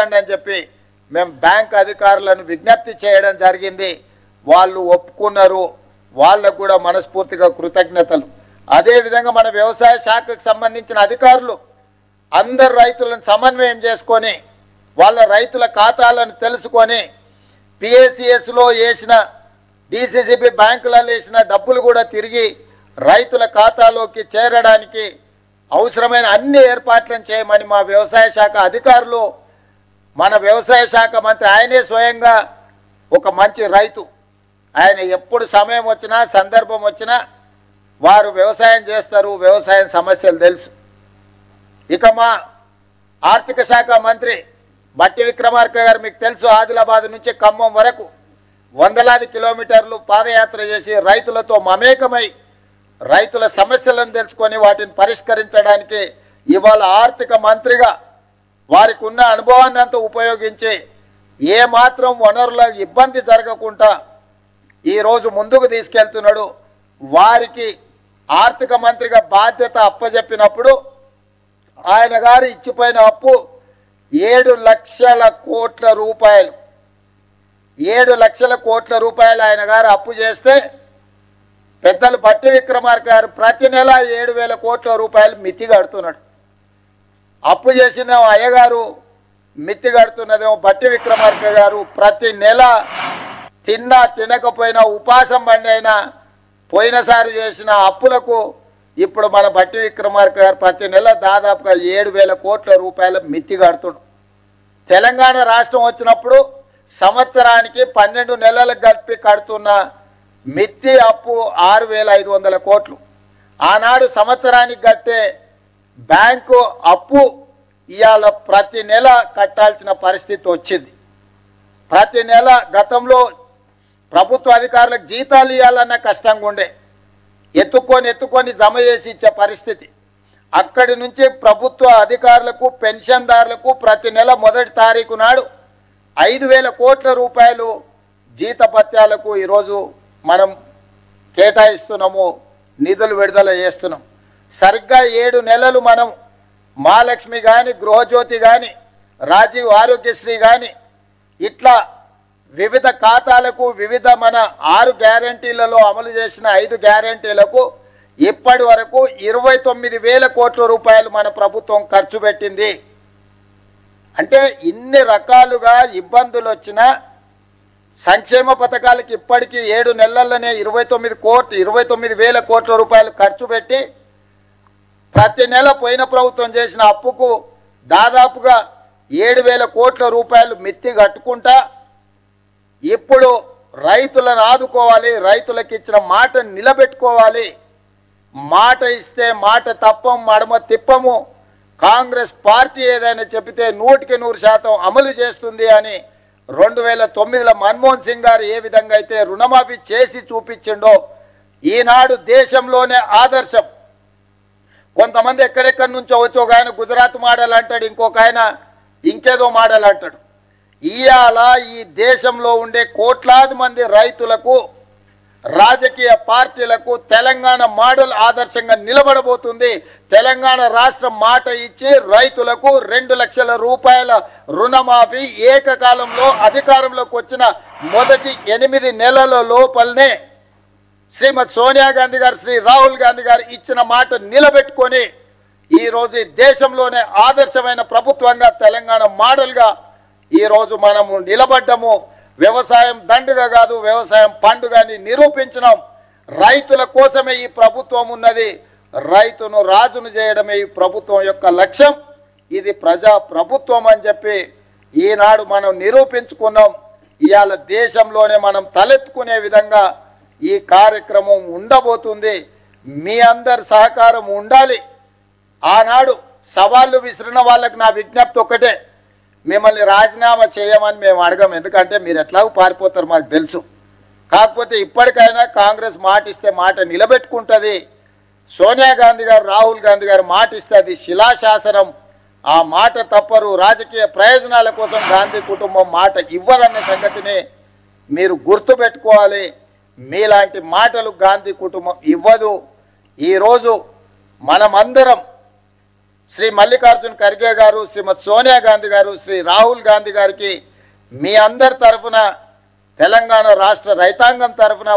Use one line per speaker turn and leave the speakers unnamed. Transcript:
తీర్చండి అని చెప్పి మేము బ్యాంక్ అధికారులను విజ్ఞప్తి చేయడం జరిగింది. వాళ్ళు ఒప్పుకున్నారు. వాళ్ళకు కూడా మనస్ఫూర్తిగా కృతజ్ఞతలు. అదేవిధంగా మన వ్యవసాయ శాఖకు సంబంధించిన అధికారులు అందరు రైతులను సమన్వయం చేసుకొని వాళ్ళ రైతుల ఖాతాలను తెలుసుకొని పిఏసిఎస్లో వేసిన డిసిసిబి బ్యాంకులలో వేసిన డబ్బులు కూడా తిరిగి రైతుల ఖాతాలోకి చేరడానికి అవసరమైన అన్ని ఏర్పాట్లను చేయమని మా వ్యవసాయ శాఖ అధికారులు, మన వ్యవసాయ శాఖ మంత్రి ఆయనే స్వయంగా ఒక మంచి రైతు, ఆయన ఎప్పుడు సమయం వచ్చినా సందర్భం వచ్చినా వారు వ్యవసాయం చేస్తారు, వ్యవసాయం సమస్యలు తెలుసు. ఇక మా ఆర్థిక శాఖ మంత్రి బట్టి విక్రమార్క గారు మీకు తెలుసు, ఆదిలాబాద్ నుంచి ఖమ్మం వరకు వందలాది కిలోమీటర్లు పాదయాత్ర చేసి రైతులతో మమేకమై రైతుల సమస్యలను తెలుసుకొని వాటిని పరిష్కరించడానికి ఇవాళ ఆర్థిక మంత్రిగా వారికి ఉన్న అనుభవాన్ని అంతా ఉపయోగించి ఏమాత్రం వనరుల ఇబ్బంది జరగకుండా ఈరోజు ముందుకు తీసుకెళ్తున్నాడు. వారికి ఆర్థిక మంత్రిగా బాధ్యత అప్పచెప్పినప్పుడు ఆయన గారు ఇచ్చిపోయిన అప్పు 7 లక్షల కోట్ల రూపాయలు. 7 లక్షల కోట్ల రూపాయలు ఆయన గారు అప్పు చేస్తే పెద్దలు బట్టి విక్రమార్క గారు ప్రతి నెల 7,000 కోట్ల రూపాయలు మితి కడుతున్నాడు. అప్పు చేసిన అయ్యగారు మితి కడుతున్నదేమో బట్టి విక్రమార్క గారు. ప్రతి నెల తిన్నా తినకపోయినా ఉపాసం బండి అయినా పోయినసారి చేసిన అప్పులకు ఇప్పుడు మన బట్టి విక్రమార్క గారు ప్రతి నెల దాదాపుగా 7,000 కోట్ల రూపాయల మితి కడుతున్నాడు. తెలంగాణ రాష్ట్రం వచ్చినప్పుడు సంవత్సరానికి 12 నెలలకు కలిపి కడుతున్న మిత్తి అప్పు 6,500 కోట్లు. ఆనాడు సంవత్సరానికి కట్టే బ్యాంకు అప్పు ఇవాళ ప్రతి నెల కట్టాల్సిన పరిస్థితి వచ్చింది. ప్రతి నెల గతంలో ప్రభుత్వ అధికారులకు జీతాలు ఇవ్వాలన్న కష్టంగా ఉండే, ఎత్తుకొని జమ చేసి ఇచ్చే పరిస్థితి. అక్కడి నుంచి ప్రభుత్వ అధికారులకు పెన్షన్దారులకు ప్రతి నెల 1వ తారీఖు నాడు 5,000 కోట్ల రూపాయలు జీతభత్యాలకు ఈరోజు మనం కేటాయిస్తున్నాము, నిధులు విడుదల చేస్తున్నాం. సరిగ్గా 7 నెలలు మనం మహాలక్ష్మి కానీ, గృహజ్యోతి కానీ, రాజీవ్ ఆరోగ్యశ్రీ కానీ ఇట్లా వివిధ ఖాతాలకు వివిధ మన 6 గ్యారంటీలలో అమలు చేసిన 5 గ్యారంటీలకు ఇప్పటి వరకు 29,000 కోట్ల రూపాయలు మన ప్రభుత్వం ఖర్చు పెట్టింది. అంటే ఇన్ని రకాలుగా ఇబ్బందులు వచ్చినా సంక్షేమ పథకాలకు ఇప్పటికీ 7 నెలల్లోనే 29,000 కోట్ల రూపాయలు ఖర్చు పెట్టి ప్రతి నెల పోయిన ప్రభుత్వం చేసిన అప్పుకు దాదాపుగా 7,000 కోట్ల రూపాయలు మిత్తి కట్టుకుంటా ఇప్పుడు రైతులను ఆదుకోవాలి, రైతులకు ఇచ్చిన మాట నిలబెట్టుకోవాలి. మాట ఇస్తే మాట తప్పం, మడమ తిప్పము. కాంగ్రెస్ పార్టీ ఏదైనా చెబితే 100% అమలు చేస్తుంది అని 2009లో మన్మోహన్ సింగ్ గారు ఏ విధంగా అయితే రుణమాఫీ చేసి చూపించిండో ఈనాడు దేశంలోనే ఆదర్శం. కొంతమంది ఎక్కడెక్కడి నుంచో వచ్చి ఒక ఆయన గుజరాత్ మోడల్ అంటాడు, ఇంకొక ఆయన ఇంకేదో మోడల్ అంటాడు. ఇవాళ ఈ దేశంలో ఉండే కోట్లాది మంది రైతులకు, రాజకీయ పార్టీలకు తెలంగాణ మోడల్ ఆదర్శంగా నిలబడబోతుంది. తెలంగాణ రాష్ట్రం మాట ఇచ్చి రైతులకు 2 లక్షల రూపాయల రుణమాఫీ ఏకకాలంలో అధికారంలోకి వచ్చిన మొదటి 8 నెలల లోపలనే శ్రీమతి సోనియా గాంధీ గారు, శ్రీ రాహుల్ గాంధీ గారు ఇచ్చిన మాట నిలబెట్టుకొని ఈరోజు దేశంలోనే ఆదర్శమైన ప్రభుత్వంగా తెలంగాణ మోడల్గా ఈరోజు మనము నిలబడ్డము. వ్యవసాయం దండుగ కాదు, వ్యవసాయం పండుగని నిరూపించినాం. రైతుల కోసమే ఈ ప్రభుత్వం ఉన్నది, రైతును రాజును చేయడమే ఈ ప్రభుత్వం యొక్క లక్ష్యం. ఇది ప్రజా ప్రభుత్వం అని చెప్పి ఈనాడు మనం నిరూపించుకున్నాం. ఇవాళ దేశంలోనే మనం తలెత్తుకునే విధంగా ఈ కార్యక్రమం ఉండబోతుంది. మీ అందరి సహకారం ఉండాలి. ఆనాడు సవాళ్ళు విసిరిన వాళ్ళకి నా విజ్ఞప్తి ఒక్కటే, మిమ్మల్ని రాజీనామా చేయమని మేము అడగం, ఎందుకంటే మీరు ఎట్లాగూ పారిపోతారు మాకు తెలుసు. కాకపోతే ఇప్పటికైనా కాంగ్రెస్ మాట ఇస్తే మాట నిలబెట్టుకుంటుంది. సోనియా గాంధీ గారు, రాహుల్ గాంధీ గారు మాట ఇస్తే అది శిలాశాసనం. ఆ మాట తప్పరు. రాజకీయ ప్రయోజనాల కోసం గాంధీ కుటుంబం మాట ఇవ్వదన్న సంగతిని మీరు గుర్తుపెట్టుకోవాలి. మీలాంటి మాటలు గాంధీ కుటుంబం ఇవ్వదు. ఈరోజు మనమందరం శ్రీ మల్లికార్జున్ ఖర్గే గారు, శ్రీమతి సోనియా గాంధీ గారు, శ్రీ రాహుల్ గాంధీ గారికి మీ అందరి తరఫున, తెలంగాణ రాష్ట్ర రైతాంగం తరఫున